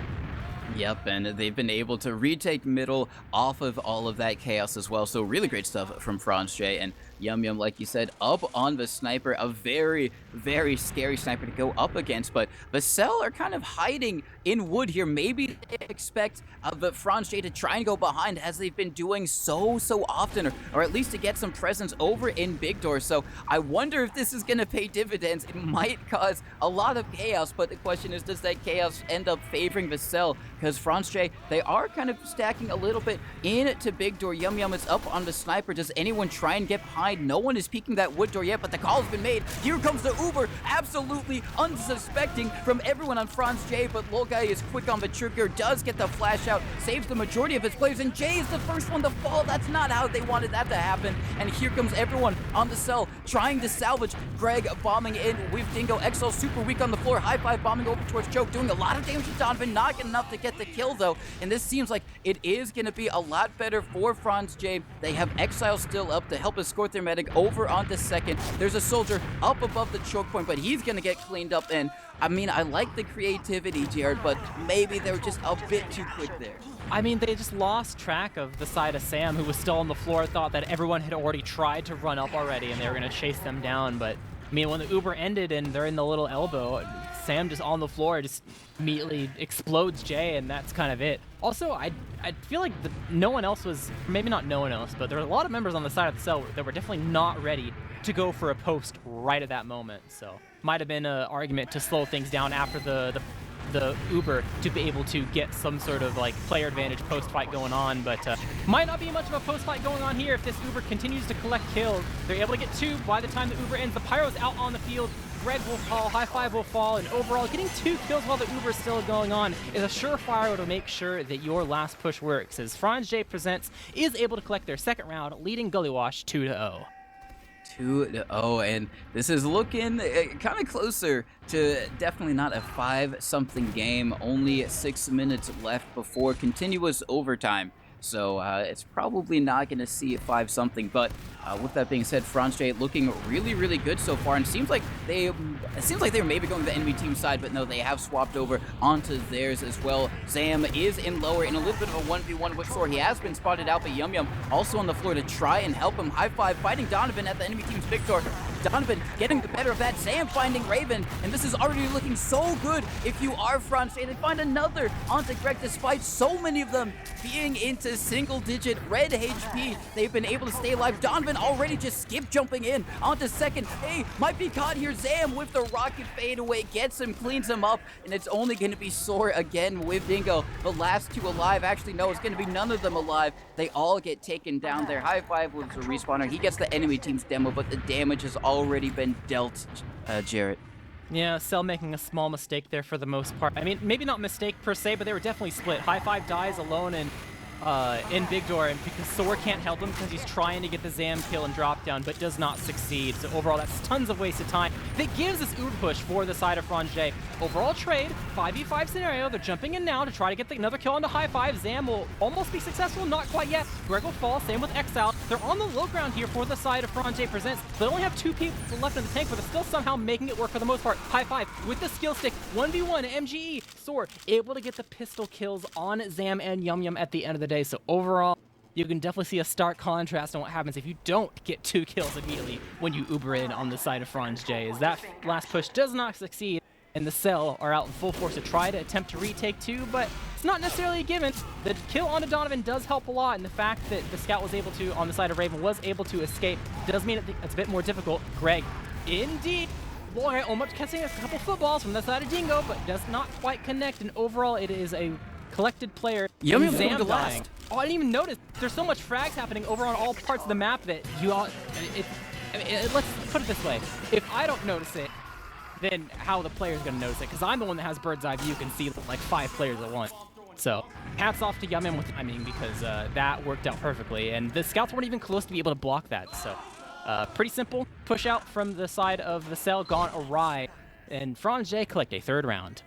Yep, and they've been able to retake middle off of all of that chaos as well. So really great stuff from FranzJ, and Yum Yum, like you said, up on the sniper. A very, very scary sniper to go up against, but the cell are kind of hiding in wood here. Maybe they expect the FranzJ to try and go behind, as they've been doing so often, or at least to get some presence over in big door. So I wonder if this is going to pay dividends. It might cause a lot of chaos, but the question is, does that chaos end up favoring the cell? Because FranzJ, they are kind of stacking a little bit into big door. Yum Yum is up on the sniper. Does anyone try and get behind? No one is peeking that wood door yet, but the call's been made. Here comes the Uber, absolutely unsuspecting from everyone on FranzJ, but Guy is quick on the trigger, does get the flash out, saves the majority of his players, and Jay is the first one to fall. That's not how they wanted that to happen, and here comes everyone on the cell trying to salvage. Greg bombing in with Dingo. Exo super weak on the floor. High five bombing over towards Choke, doing a lot of damage to Donovan, not enough to get get the kill though, and this seems like it is going to be a lot better for FranzJ. They have Exile still up to help escort their medic over onto second. There's a soldier up above the choke point, but he's going to get cleaned up, and I mean, I like the creativity, Jared, but maybe they were just a bit too quick there. I mean, they just lost track of the side of Sam, who was still on the floor, thought that everyone had already tried to run up already and they were going to chase them down. But, I mean, when the Uber ended and they're in the little elbow, Sam just on the floor just immediately explodes Jay, and that's kind of it. Also, I feel like no one else was, maybe not no one else, but there were a lot of members on the side of the cell that were definitely not ready to go for a post right at that moment. So, might have been an argument to slow things down after the Uber to be able to get some sort of like player advantage post fight going on, but might not be much of a post fight going on here if this Uber continues to collect kills. They're able to get 2 by the time the Uber ends. The Pyro's out on the field. Greg will fall, High Five will fall, and overall getting 2 kills while the Uber is still going on is a surefire way to make sure that your last push works, as FranzJ Presents is able to collect their second round, leading Gullywash 2-0. 2-0, and this is looking kind of closer to definitely not a 5-something game. Only 6 minutes left before continuous overtime. So it's probably not going to see a 5-something, but with that being said, FranzJ looking really, really good so far, and it seems like they were maybe going to the enemy team side, but no, they have swapped over onto theirs as well. Zam is in lower in a little bit of a 1v1 with Sor. He has been spotted out, but Yum Yum also on the floor to try and help him. High Five fighting Donovan at the enemy team's Victor. Donovan getting the better of that. Zam finding Raven, and this is already looking so good if you are FranzJ. They find another onto Greg, despite so many of them being into single-digit red HP. They've been able to stay alive. Donovan already just skip jumping in onto second. Hey, might be caught here. Zam with the rocket fadeaway gets him, cleans him up, and it's only going to be Sor again with Dingo. The last 2 alive. Actually, no, it's going to be none of them alive. They all get taken down there. High Five with the respawner. He gets the enemy team's demo, but the damage has already been dealt, Jarrett. Yeah, Cell making a small mistake there for the most part. I mean, maybe not mistake per se, but they were definitely split. High Five dies alone in Big Door, and because Sor can't help him because he's trying to get the Zam kill and drop down, but does not succeed. So overall, that's tons of wasted time. That gives this Uber push for the side of FranzJ. Overall trade, 5v5 scenario. They're jumping in now to try to get another kill onto High Five. Zam will almost be successful, not quite yet. Greg will fall, same with Exile. They're on the low ground here for the side of FranzJ Presents. They only have 2 people left in the tank, but they're still somehow making it work for the most part. High Five with the skill stick, 1v1 MGE. Sor able to get the pistol kills on Zam and Yum Yum at the end of the day. So overall, you can definitely see a stark contrast on what happens if you don't get 2 kills immediately when you Uber in on the side of FranzJ. As that last push does not succeed, and the Cell are out in full force to try to attempt to retake 2, but it's not necessarily a given. The kill onto Donovan does help a lot, and the fact that the scout was able to, on the side of Raven, was able to escape does mean it's a bit more difficult. Greg, indeed, boy, almost catching a couple footballs from the side of Dingo, but does not quite connect, and overall it is a collected player. Yum Yum Zam to dying. last. Oh, I didn't even notice. There's so much frags happening over on all parts of the map that you all. Let's put it this way: if I don't notice it, then how are the players gonna notice it? Because I'm the one that has bird's eye view, can see like 5 players at once. So hats off to Yum Yum with timing, because that worked out perfectly, and the scouts weren't even close to be able to block that. So pretty simple push out from the side of the Cell gone awry, and FranzJ collect a 3rd round.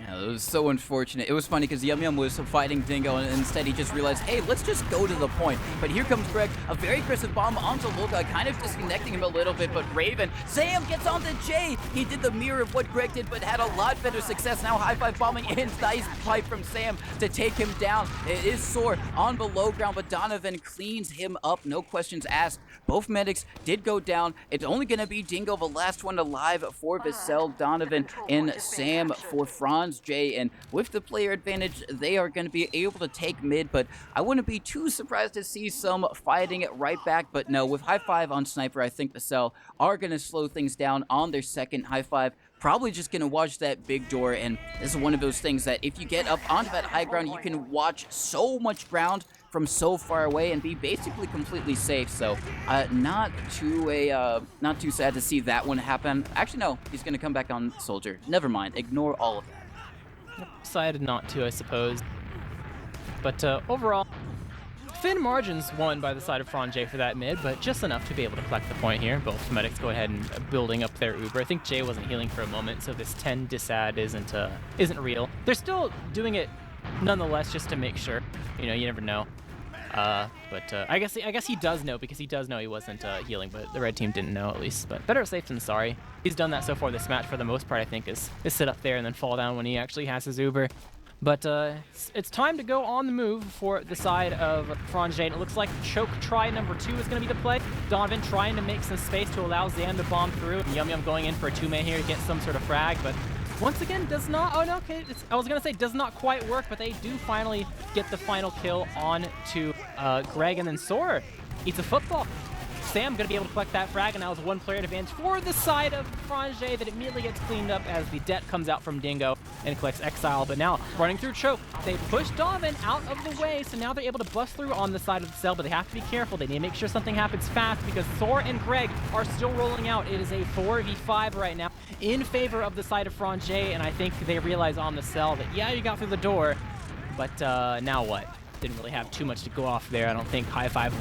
Yeah, it was so unfortunate. It was funny because Yum Yum was fighting Dingo, and instead he just realized, hey, let's just go to the point. But here comes Greg, a very aggressive bomb onto Loka, kind of disconnecting him a little bit, but Raven, Sam gets onto Jay. He did the mirror of what Greg did, but had a lot better success. Now High Five bombing in, nice pipe from Sam to take him down. It is Sor on below ground, but Donovan cleans him up, no questions asked. Both medics did go down. It's only going to be Dingo, the last one alive for Vassell, Donovan, and Sam for FranzJ, and with the player advantage, they are going to be able to take mid, but I wouldn't be too surprised to see some fighting it right back. But no, with High Five on Sniper, I think Vassell are going to slow things down on their second. High Five probably just going to watch that Big Door, and this is one of those things that if you get up onto that high ground, you can watch so much ground from so far away and be basically completely safe. So not too sad to see that one happen. Actually, no, he's going to come back on Soldier. Never mind, ignore all of that. Decided not to, I suppose. But overall, thin margins won by the side of FranzJ for that mid, but just enough to be able to collect the point here. Both medics go ahead and building up their Uber. I think Jay wasn't healing for a moment, so this 10 disad isn't real. They're still doing it nonetheless, just to make sure. You never know. But I guess he does know, because he does know he wasn't healing, but the red team didn't know at least. But better safe than sorry. He's done that so far this match for the most part, I think, is sit up there and then fall down when he actually has his Uber. But it's time to go on the move for the side of FranzJ, and it looks like choke try number 2 is going to be the play. Donovan trying to make some space to allow Zam to bomb through. And Yum Yum going in for a 2-man here to get some sort of frag, but once again does not, oh no, okay, I was going to say does not quite work, but they do finally get the final kill on to Greg, and then Soar eats a football. Sam going to be able to collect that frag, and now it's 1-player advantage for the side of FranzJ that immediately gets cleaned up as the det comes out from Dingo and collects Exile. But now, running through choke, they push Donovan out of the way, so now they're able to bust through on the side of the cell, but they have to be careful. They need to make sure something happens fast, because Thor and Greg are still rolling out. It is a 4v5 right now in favor of the side of FranzJ, and I think they realize on the cell that, yeah, you got through the door, but now what? Didn't really have too much to go off there. I don't think High Five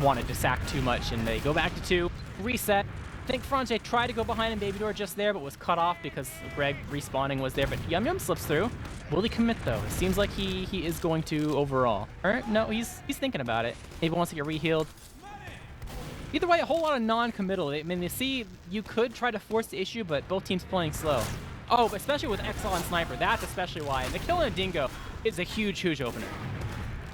wanted to sack too much, and they go back to 2, reset. I think FranzJ tried to go behind in Baby Door just there, but was cut off because Greg respawning was there. But Yum Yum slips through. Will he commit though? It seems like he is going to overall. Or no, he's thinking about it. Maybe wants to get rehealed. Either way, a whole lot of non-committal. I mean, you see, you could try to force the issue, but both teams playing slow. Oh, especially with Exile and Sniper. That's especially why. And the kill in a Dingo is a huge, huge opener.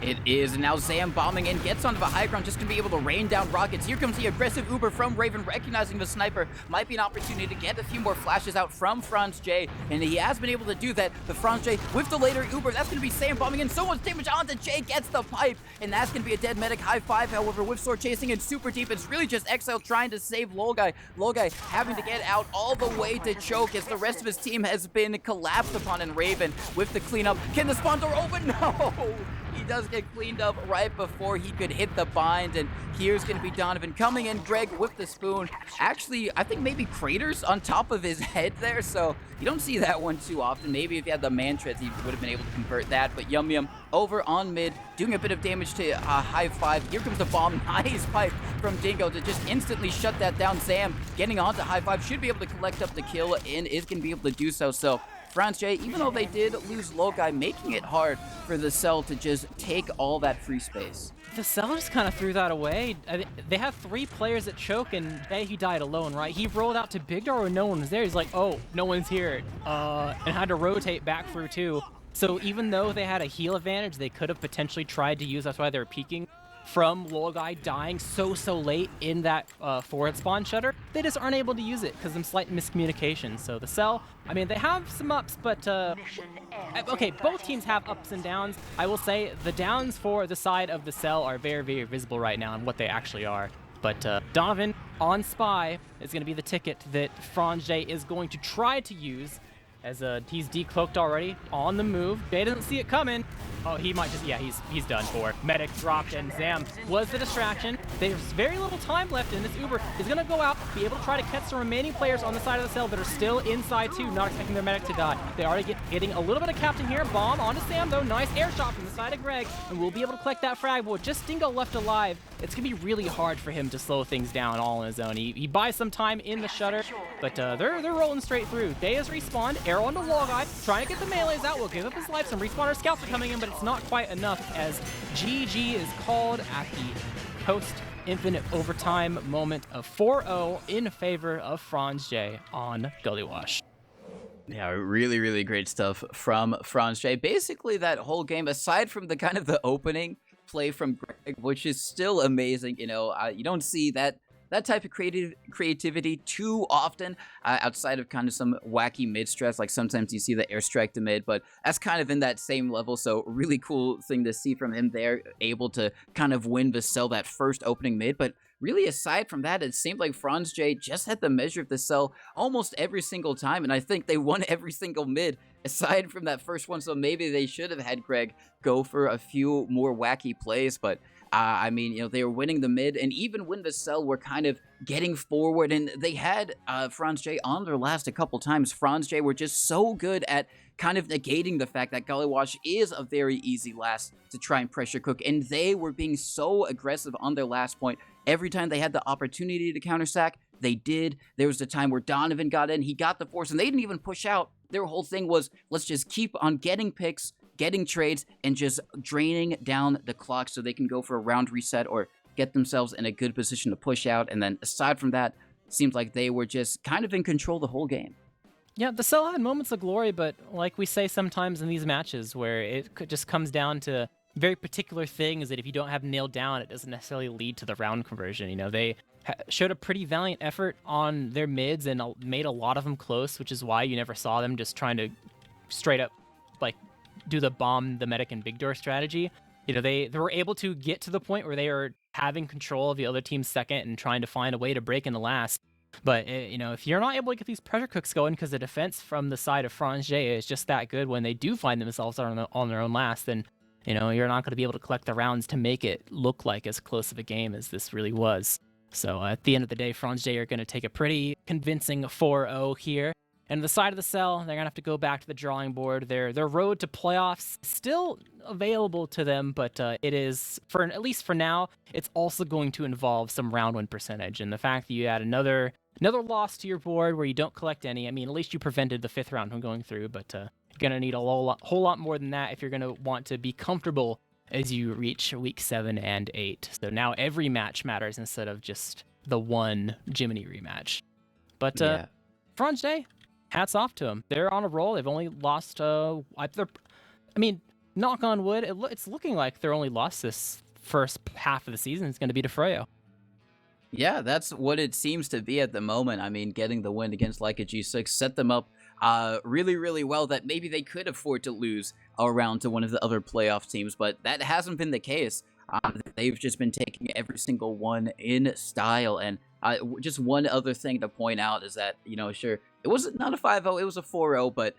It is, and now Zam bombing in, gets onto the high ground, just going to be able to rain down rockets. Here comes the aggressive Uber from Raven, recognizing the sniper. Might be an opportunity to get a few more flashes out from FranzJ, and he has been able to do that. The FranzJ with the later Uber, that's going to be Sam bombing in. So much damage onto Jay, gets the pipe, and that's going to be a dead medic. High Five, however, with Sword chasing in super deep. It's really just Exile trying to save Lolgai. Lolgai having to get out all the way to choke as the rest of his team has been collapsed upon, and Raven with the cleanup. Can the spawn door open? No! He does get cleaned up right before he could hit the bind, and here's going to be Donovan coming in. Greg with the spoon. Actually, I think maybe craters on top of his head there, so you don't see that one too often. Maybe if he had the Mantras, he would have been able to convert that, but Yum Yum over on mid, doing a bit of damage to High Five. Here comes the bomb. Nice pipe from Dingo to just instantly shut that down. Sam getting onto High Five, should be able to collect up the kill, and is going to be able to do so. So FranzJ, even though they did lose Lolgai, making it hard for the cell to just take all that free space. The cell just kind of threw that away. They have 3 players at choke, and he died alone, right? He rolled out to Big Door when no one was there. He's like, oh, no one's here, and had to rotate back through too. So even though they had a heal advantage, they could have potentially tried to use, that's why they were peeking, from Lolgai dying so late in that forward spawn shutter. They just aren't able to use it because of slight miscommunication. So the cell, I mean, they have some ups, but okay, both teams have ups and downs. I will say the downs for the side of the cell are very, very visible right now and what they actually are. But Donovan on Spy is going to be the ticket that FranzJ is going to try to use, as he's decloaked already, on the move. Jay doesn't see it coming. Oh, he might just, yeah, he's done for. Medic dropped, and Zam was the distraction. There's very little time left, and this Uber is going to go out, be able to try to catch the remaining players on the side of the cell that are still inside too, not expecting their medic to die. They are getting a little bit of captain here. Bomb onto Sam, though. Nice air shot from the side of Greg, and we'll be able to collect that frag. But with just Dingo left alive, it's going to be really hard for him to slow things down all on his own. He buys some time in the shutter, but they're rolling straight through. Day has respawned. Arrow onto Lolgai, trying to get the melees out. Will give up his life. Some respawner scouts are coming in, but it's not quite enough, as GG is called at the post-infinite overtime moment of 4-0 in favor of FranzJ on Gully Wash. Yeah, really, really great stuff from FranzJ. Basically, that whole game, aside from the kind of the opening play from Greg, which is still amazing, you know, you don't see that type of creativity too often outside of kind of some wacky mid-stress. Like sometimes you see the airstrike to mid, but that's kind of in that same level. So really cool thing to see from him there, able to kind of win the cell that first opening mid. But really, aside from that, it seemed like FranzJ just had the measure of the cell almost every single time, and I think they won every single mid aside from that first one. So maybe they should have had Greg go for a few more wacky plays, but I mean, you know, they were winning the mid, and even when the cell were kind of getting forward, and they had FranzJ on their last a couple times. FranzJ were just so good at kind of negating the fact that Gully Wash is a very easy last to try and pressure cook, and they were being so aggressive on their last point. Every time they had the opportunity to counter-sack, they did. There was a time where Donovan got in, he got the force, and they didn't even push out. Their whole thing was, let's just keep on getting picks, getting trades and just draining down the clock so they can go for a round reset or get themselves in a good position to push out. And then aside from that, seems like they were just kind of in control the whole game. Yeah, the Cell had moments of glory, but like we say sometimes in these matches where just comes down to very particular things that if you don't have nailed down, it doesn't necessarily lead to the round conversion. You know, they showed a pretty valiant effort on their mids and made a lot of them close, which is why you never saw them just trying to straight up like do the bomb, the medic, and big door strategy. You know, they were able to get to the point where they are having control of the other team's second and trying to find a way to break in the last. But, you know, if you're not able to get these pressure cooks going because the defense from the side of FranzJ is just that good when they do find themselves on their own last, then, you know, you're not going to be able to collect the rounds to make it look like as close of a game as this really was. So at the end of the day, FranzJ are going to take a pretty convincing 4-0 here. And the side of the Cell, they're going to have to go back to the drawing board. Their road to playoffs still available to them, but it is, for at least for now, it's also going to involve some round win percentage. And the fact that you add another loss to your board where you don't collect any, I mean, at least you prevented the 5th round from going through, but you're going to need a whole lot more than that if you're going to want to be comfortable as you reach week 7 and 8. So now every match matters instead of just the one Jiminy rematch. But FranzJ, hats off to them. They're on a roll. They've only lost, I mean, knock on wood, it's looking like their only loss this first half of the season is going to be to Freo. Yeah, that's what it seems to be at the moment. I mean, getting the win against Leica G6 set them up really, really well that maybe they could afford to lose a round to one of the other playoff teams, but that hasn't been the case. They've just been taking every single one in style. And just one other thing to point out is that, you know, sure, it was not a 5-0, it was a 4-0, but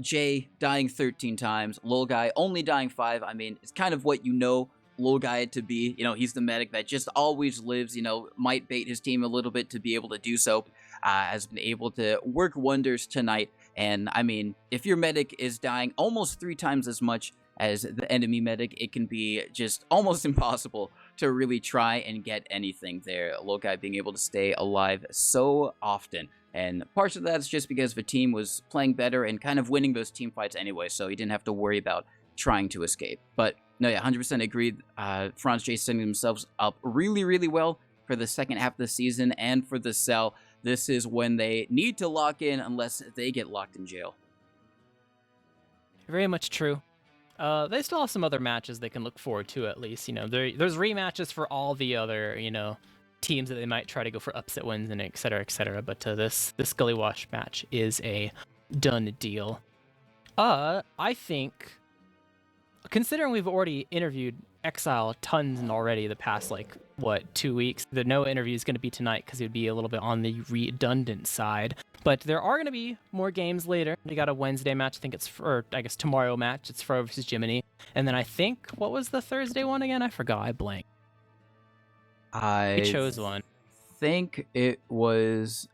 Jay dying 13 times, Lol Guy only dying 5. I mean, it's kind of what you know Lol Guy to be. You know, he's the medic that just always lives, you know, might bait his team a little bit to be able to do so. Has been able to work wonders tonight. And I mean, if your medic is dying almost 3 times as much as the enemy medic, it can be just almost impossible to really try and get anything there. Lol Guy being able to stay alive so often. And part of that's just because the team was playing better and kind of winning those team fights anyway, so he didn't have to worry about trying to escape. But no, yeah, 100% agreed. FranzJ setting themselves up really, really well for the second half of the season and for the Cell. This is when they need to lock in unless they get locked in jail. Very much true. They still have some other matches they can look forward to at least. You know, there's rematches for all the other, you know, teams that they might try to go for upset wins and et cetera, et cetera. But this Gully Wash match is a done deal. I think, considering we've already interviewed Exile tons and already the past, like, what, 2 weeks, the no interview is going to be tonight because it would be a little bit on the redundant side. But there are going to be more games later. We got a Wednesday match. I think it's for, I guess, tomorrow match. It's Freo versus Jiminy. And then I think, what was the Thursday one again? I forgot. I blanked. I chose one. think it was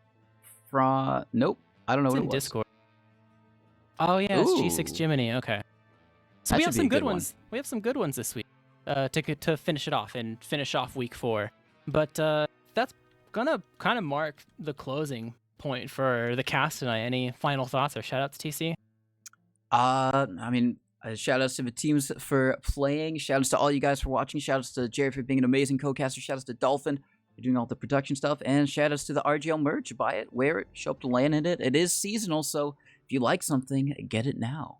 from... Nope. I don't know it's what in it was. Discord. Oh, yeah, it's Ooh. G6 Jiminy. Okay. So That we should have be some a good good ones. We have some good ones this week to finish it off and finish off week 4. But that's gonna kind of mark the closing point for the cast tonight. Any final thoughts or shout outs, TC? I mean, shout outs to the teams for playing. Shout outs to all you guys for watching. Shout outs to Jared for being an amazing co-caster. Shout outs to Dolphin for doing all the production stuff. And shout outs to the RGL merch. Buy it, wear it, show up to land in it. It is seasonal, so if you like something, get it now.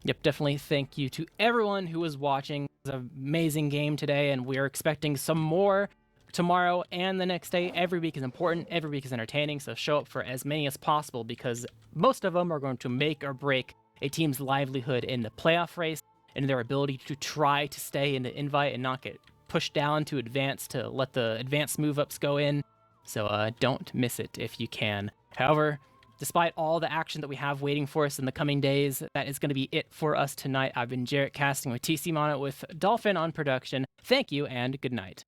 Yep, definitely thank you to everyone who was watching. It was an amazing game today, and we're expecting some more tomorrow and the next day. Every week is important. Every week is entertaining, so show up for as many as possible because most of them are going to make or break a team's livelihood in the playoff race and their ability to try to stay in the invite and not get pushed down to advance to let the advanced move-ups go in. So don't miss it if you can. However, despite all the action that we have waiting for us in the coming days, that is going to be it for us tonight. I've been Jarrett casting with TC Mono with Dolphin on production. Thank you and good night.